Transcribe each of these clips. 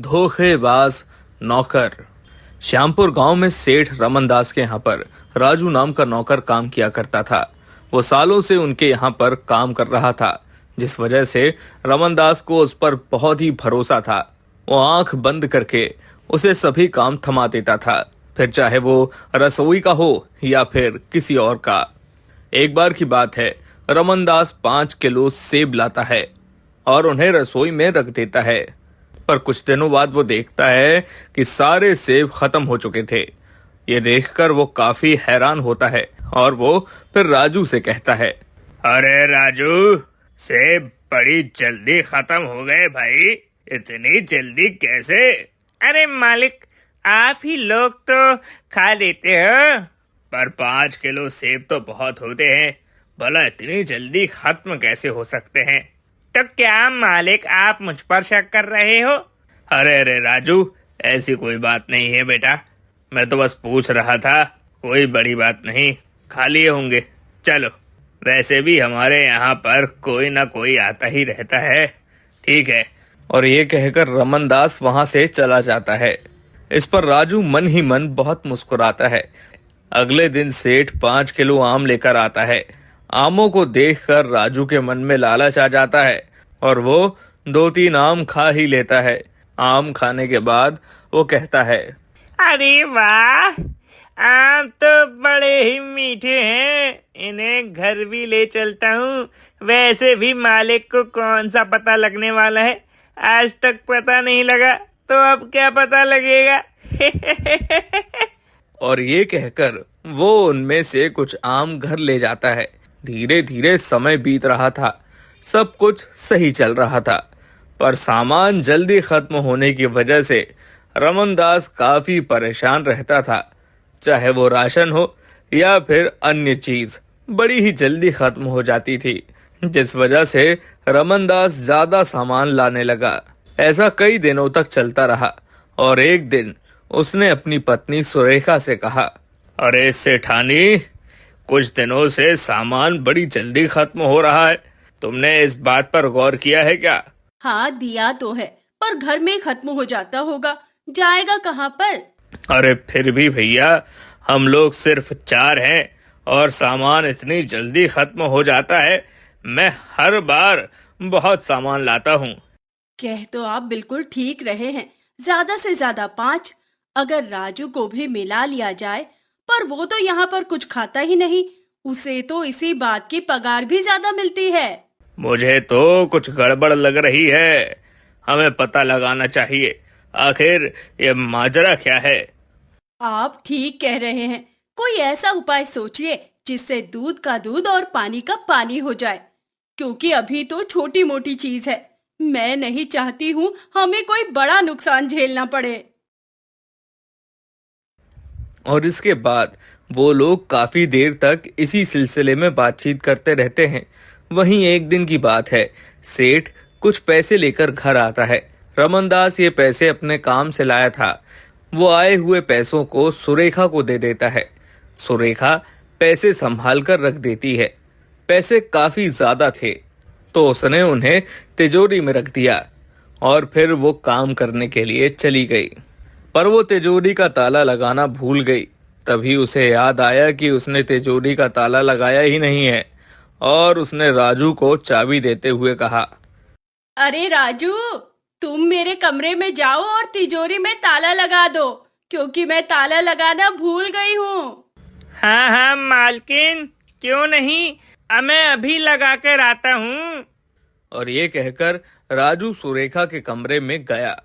धोखेबाज नौकर। श्यामपुर गांव में सेठ रमन दास के यहाँ पर राजू नाम का नौकर काम किया करता था। वो सालों से उनके यहाँ पर काम कर रहा था, जिस वजह से रमन दास को उस पर बहुत ही भरोसा था। वो आंख बंद करके उसे सभी काम थमा देता था, फिर चाहे वो रसोई का हो या फिर किसी और का। एक बार की बात है, रमन दास 5 किलो सेब लाता है और उन्हें रसोई में रख देता है। पर कुछ दिनों बाद वो देखता है कि सारे सेब खत्म हो चुके थे। ये देखकर वो काफी हैरान होता है और वो फिर राजू से कहता है, अरे राजू, सेब बड़ी जल्दी खत्म हो गए भाई, इतनी जल्दी कैसे? अरे मालिक, आप ही लोग तो खा लेते हो, पर 5 किलो सेब तो बहुत होते हैं, भला इतनी जल्दी खत्म कैसे हो सकते हैं? तो क्या मालिक आप मुझ पर शक कर रहे हो? अरे अरे राजू, ऐसी कोई बात नहीं है बेटा, मैं तो बस पूछ रहा था, कोई बड़ी बात नहीं, खा लिए होंगे। चलो, वैसे भी हमारे यहाँ पर कोई ना कोई आता ही रहता है, ठीक है। और ये कहकर रमन दास वहां से चला जाता है। इस पर राजू मन ही मन बहुत मुस्कुराता है। अगले दिन सेठ 5 किलो आम लेकर आता है। आमों को देखकर राजू के मन में लालच आ जाता है और वो 2-3 आम खा ही लेता है। आम खाने के बाद वो कहता है, अरे वाह, आम तो बड़े ही मीठे हैं, इन्हें घर भी ले चलता हूँ। वैसे भी मालिक को कौन सा पता लगने वाला है, आज तक पता नहीं लगा, तो अब क्या पता लगेगा। और ये कहकर वो उनमें से कुछ आम घर ले जाता है। धीरे धीरे समय बीत रहा था, सब कुछ सही चल रहा था, पर सामान जल्दी खत्म होने की वजह से रमन दास काफी परेशान रहता था। चाहे वो राशन हो या फिर अन्य चीज, बड़ी ही जल्दी खत्म हो जाती थी, जिस वजह से रमन दास ज्यादा सामान लाने लगा। ऐसा कई दिनों तक चलता रहा और एक दिन उसने अपनी पत्नी सुरेखा से कहा, अरे सेठानी, कुछ दिनों से सामान बड़ी जल्दी खत्म हो रहा है, तुमने इस बात पर गौर किया है क्या? हाँ, दिया तो है, पर घर में खत्म हो जाता होगा, जाएगा कहाँ पर? अरे फिर भी भैया, हम लोग सिर्फ 4 हैं और सामान इतनी जल्दी खत्म हो जाता है। मैं हर बार बहुत सामान लाता हूँ। कह तो आप बिल्कुल ठीक रहे हैं, ज्यादा से ज्यादा 5। अगर राजू को भी मिला लिया जाए, पर वो तो यहाँ पर कुछ खाता ही नहीं, उसे तो इसी बात की पगार भी ज्यादा मिलती है। मुझे तो कुछ गड़बड़ लग रही है, हमें पता लगाना चाहिए, आखिर ये माजरा क्या है? आप ठीक कह रहे हैं, कोई ऐसा उपाय सोचिए जिससे दूध का दूध और पानी का पानी हो जाए, क्योंकि अभी तो छोटी मोटी चीज है। मैं नहीं चाहती हूँ हमें कोई बड़ा नुकसान झेलना पड़े। और इसके बाद वो लोग काफी देर तक इसी सिलसिले में बातचीत करते रहते हैं। वहीं एक दिन की बात है, सेठ कुछ पैसे लेकर घर आता है। रमन दास ये पैसे अपने काम से लाया था। वो आए हुए पैसों को सुरेखा को दे देता है। सुरेखा पैसे संभाल कर रख देती है। पैसे काफी ज्यादा थे, तो उसने उन्हें तिजोरी में रख दिया और फिर वो काम करने के लिए चली गई। पर वो तिजोरी का ताला लगाना भूल गई। तभी उसे याद आया कि उसने तिजोरी का ताला लगाया ही नहीं है और उसने राजू को चाबी देते हुए कहा, अरे राजू, तुम मेरे कमरे में जाओ और तिजोरी में ताला लगा दो, क्योंकि मैं ताला लगाना भूल गई हूँ। हाँ हाँ मालकिन, क्यों नहीं, मैं अभी लगा कर आता हूँ। और ये कहकर राजू सुरेखा के कमरे में गया।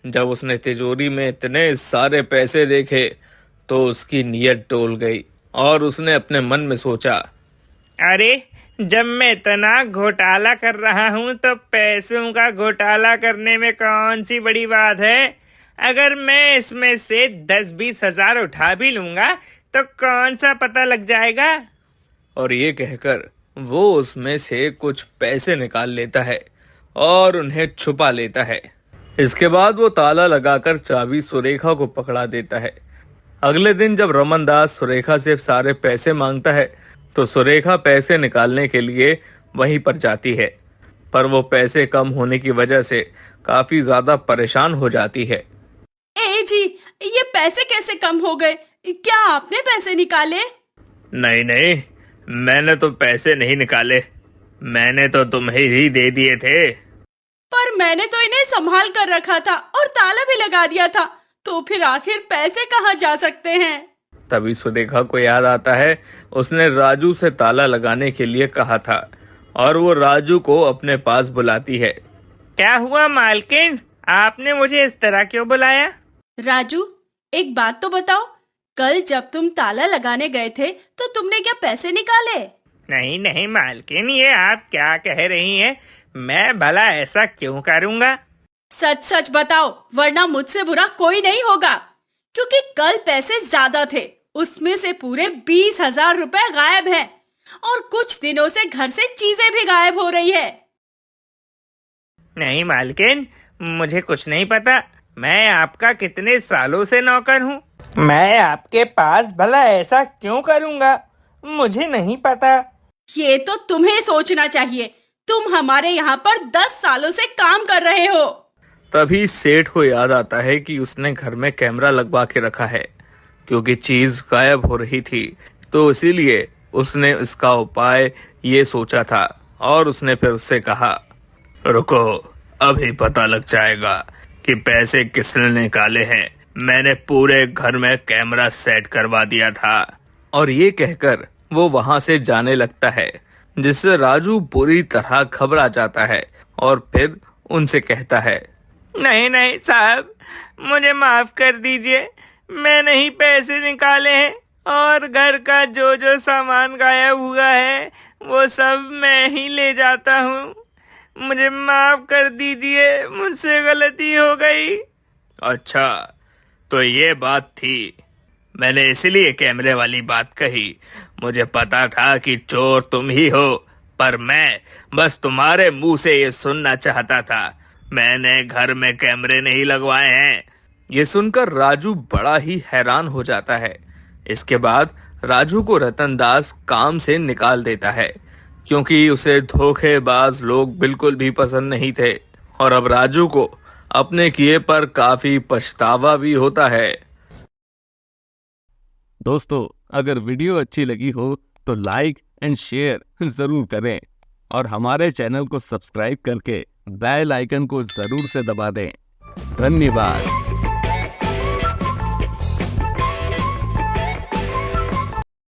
जब उसने तिजोरी में इतने सारे पैसे देखे तो उसकी नीयत डोल गई और उसने अपने मन में सोचा, अरे जब मैं इतना घोटाला कर रहा हूँ तो पैसों का घोटाला करने में कौन सी बड़ी बात है। अगर मैं इसमें से 10-20 हजार उठा भी लूंगा तो कौन सा पता लग जाएगा। और ये कहकर वो उसमें से कुछ पैसे निकाल लेता है और उन्हें छुपा लेता है। इसके बाद वो ताला लगाकर चाबी सुरेखा को पकड़ा देता है। अगले दिन जब रमन दास सुरेखा से सारे पैसे मांगता है तो सुरेखा पैसे निकालने के लिए वहीं पर जाती है, पर वो पैसे कम होने की वजह से काफी ज्यादा परेशान हो जाती है। ए जी, ये पैसे कैसे कम हो गए? क्या आपने पैसे निकाले? नहीं नहीं, मैंने तो पैसे नहीं निकाले, मैंने तो तुम्हें ही दे दिए थे। पर मैंने तो इन्हें संभाल कर रखा था और ताला भी लगा दिया था, तो फिर आखिर पैसे कहाँ जा सकते हैं? तभी सुलेखा को याद आता है उसने राजू से ताला लगाने के लिए कहा था और वो राजू को अपने पास बुलाती है। क्या हुआ मालकिन, आपने मुझे इस तरह क्यों बुलाया? राजू, एक बात तो बताओ, कल जब तुम ताला लगाने गए थे तो तुमने क्या पैसे निकाले? नहीं नहीं मालकिन, ये आप क्या कह रही हैं? मैं भला ऐसा क्यों करूँगा? सच सच बताओ, वरना मुझसे बुरा कोई नहीं होगा। क्योंकि कल पैसे ज्यादा थे, उसमें से पूरे 20,000 रुपए गायब हैं और कुछ दिनों से घर से चीजें भी गायब हो रही है। नहीं मालकिन, मुझे कुछ नहीं पता। मैं आपका कितने सालों से नौकर हूँ, मैं आपके पास भला ऐसा क्यों करूँगा? मुझे नहीं पता। ये तो तुम्हें सोचना चाहिए, तुम हमारे यहाँ पर 10 सालों से काम कर रहे हो। तभी सेठ को याद आता है कि उसने घर में कैमरा लगवा के रखा है, क्योंकि चीज गायब हो रही थी, तो इसीलिए उसने इसका उपाय ये सोचा था और उसने फिर उससे कहा, रुको, अभी पता लग जाएगा कि पैसे किसने निकाले हैं। मैंने पूरे घर में कैमरा सेट करवा दिया था। और ये कहकर वो वहां से जाने लगता है, जिससे राजू बुरी तरह घबरा जाता है और फिर उनसे कहता है, नहीं नहीं साहब, मुझे माफ कर दीजिए, मैंने ही पैसे निकाले हैं और घर का जो जो सामान गायब हुआ है वो सब मैं ही ले जाता हूँ। मुझे माफ कर दीजिए, मुझसे गलती हो गई। अच्छा, तो ये बात थी। मैंने इसलिए कैमरे वाली बात कही। मुझे पता था कि चोर तुम ही हो, पर मैं बस तुम्हारे मुंह से ये सुनना चाहता था। मैंने घर में कैमरे नहीं लगवाए हैं। ये सुनकर राजू बड़ा ही हैरान हो जाता है। इसके बाद राजू को रतनदास काम से निकाल देता है, क्योंकि उसे धोखेबाज लोग बिल्कुल भी पसंद नहीं थे और अब राजू को अपने किए पर काफी पछतावा भी होता है। दोस्तों, अगर वीडियो अच्छी लगी हो तो लाइक एंड शेयर जरूर करें और हमारे चैनल को सब्सक्राइब करके बेल आइकन को जरूर से दबा दें। धन्यवाद।